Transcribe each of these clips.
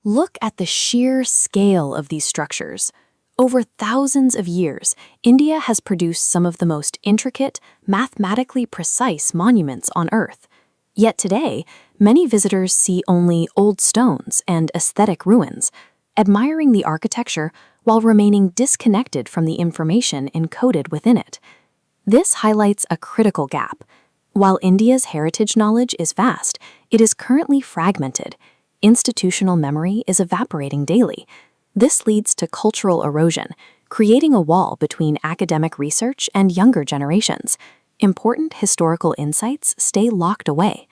Look at the sheer scale of these structures. Over thousands of years, India has produced some of the most intricate, mathematically precise monuments on Earth. Yet today, many visitors see only old stones and aesthetic ruins, admiring the architecture while remaining disconnected from the information encoded within it. This highlights a critical gap. While India's heritage knowledge is vast, it is currently fragmented. Institutional memory is evaporating daily. This leads to cultural erosion, creating a wall between academic research and younger generations. Important historical insights stay locked away.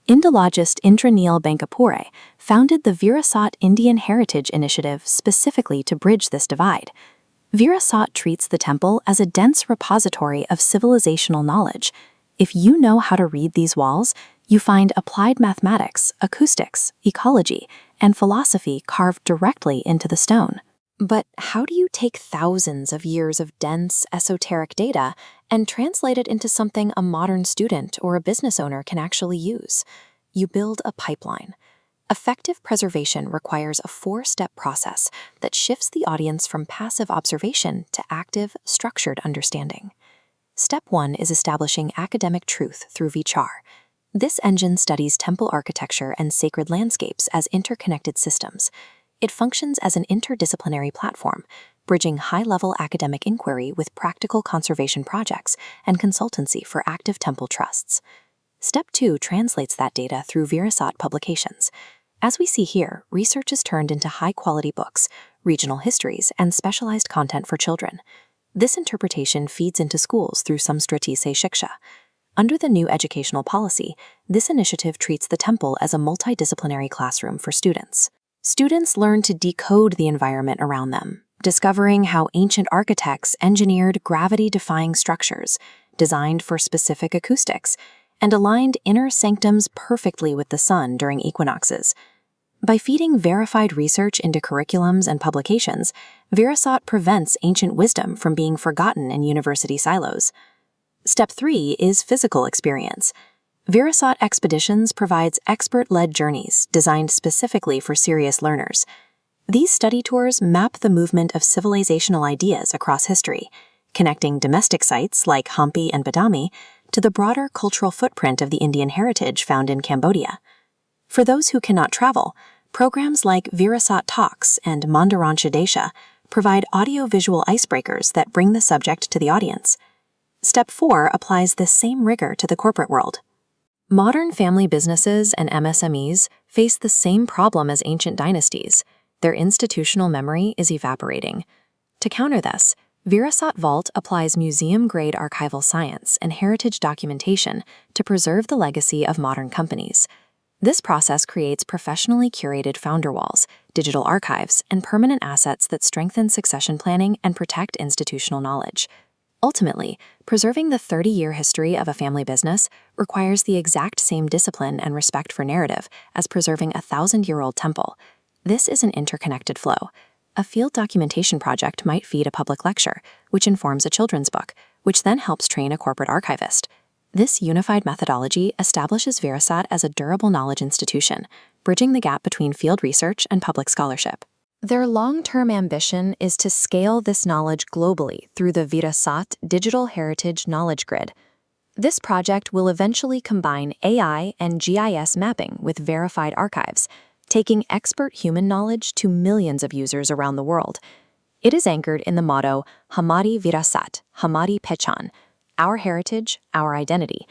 Indologist Indraneel Bankapure founded the Virasat Indian Heritage Initiative specifically to bridge this divide. Virasat treats the temple as a dense repository of civilizational knowledge. If you know how to read these walls, you find applied mathematics, acoustics, ecology, and philosophy carved directly into the stone. But how do you take thousands of years of dense, esoteric data and translate it into something a modern student or a business owner can actually use? You build a pipeline. Effective preservation requires a four-step process that shifts the audience from passive observation to active, structured understanding. Step 1 is establishing academic truth through Vichar. This engine studies temple architecture and sacred landscapes as interconnected systems. It functions as an interdisciplinary platform, bridging high-level academic inquiry with practical conservation projects and consultancy for active temple trusts. Step 2 translates that data through Virasat publications. As we see here, research is turned into high-quality books, regional histories, and specialized content for children. This interpretation feeds into schools through Samskriti Se Shiksha. Under the new educational policy, this initiative treats the temple as a multidisciplinary classroom for students. Students learn to decode the environment around them, discovering how ancient architects engineered gravity-defying structures, designed for specific acoustics, and aligned inner sanctums perfectly with the sun during equinoxes. By feeding verified research into curriculums and publications, Virasat prevents ancient wisdom from being forgotten in university silos. Step 3 is physical experience. Virasat Expeditions provides expert-led journeys designed specifically for serious learners. These study tours map the movement of civilizational ideas across history, connecting domestic sites like Hampi and Badami to the broader cultural footprint of the Indian heritage found in Cambodia. For those who cannot travel, programs like Virasat Talks and Mandarancha Desha provide audio-visual icebreakers that bring the subject to the audience. Step 4 applies the same rigor to the corporate world. Modern family businesses and MSMEs face the same problem as ancient dynasties. Their institutional memory is evaporating. To counter this, Virasat Vault applies museum-grade archival science and heritage documentation to preserve the legacy of modern companies. This process creates professionally curated founder walls, digital archives, and permanent assets that strengthen succession planning and protect institutional knowledge. Ultimately, preserving the 30-year history of a family business requires the exact same discipline and respect for narrative as preserving a 1,000-year-old temple. This is an interconnected flow. A field documentation project might feed a public lecture, which informs a children's book, which then helps train a corporate archivist. This unified methodology establishes Virasat as a durable knowledge institution, bridging the gap between field research and public scholarship. Their long-term ambition is to scale this knowledge globally through the Virasat Digital Heritage Knowledge Grid. This project will eventually combine AI and GIS mapping with verified archives, taking expert human knowledge to millions of users around the world. It is anchored in the motto, Hamari Virasat, Hamari Pehchan, our heritage, our identity.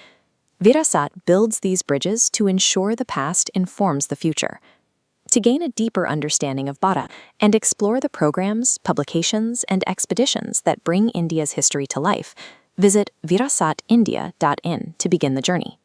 Virasat builds these bridges to ensure the past informs the future. To gain a deeper understanding of Bharat and explore the programs, publications, and expeditions that bring India's history to life, visit virasatindia.in to begin the journey.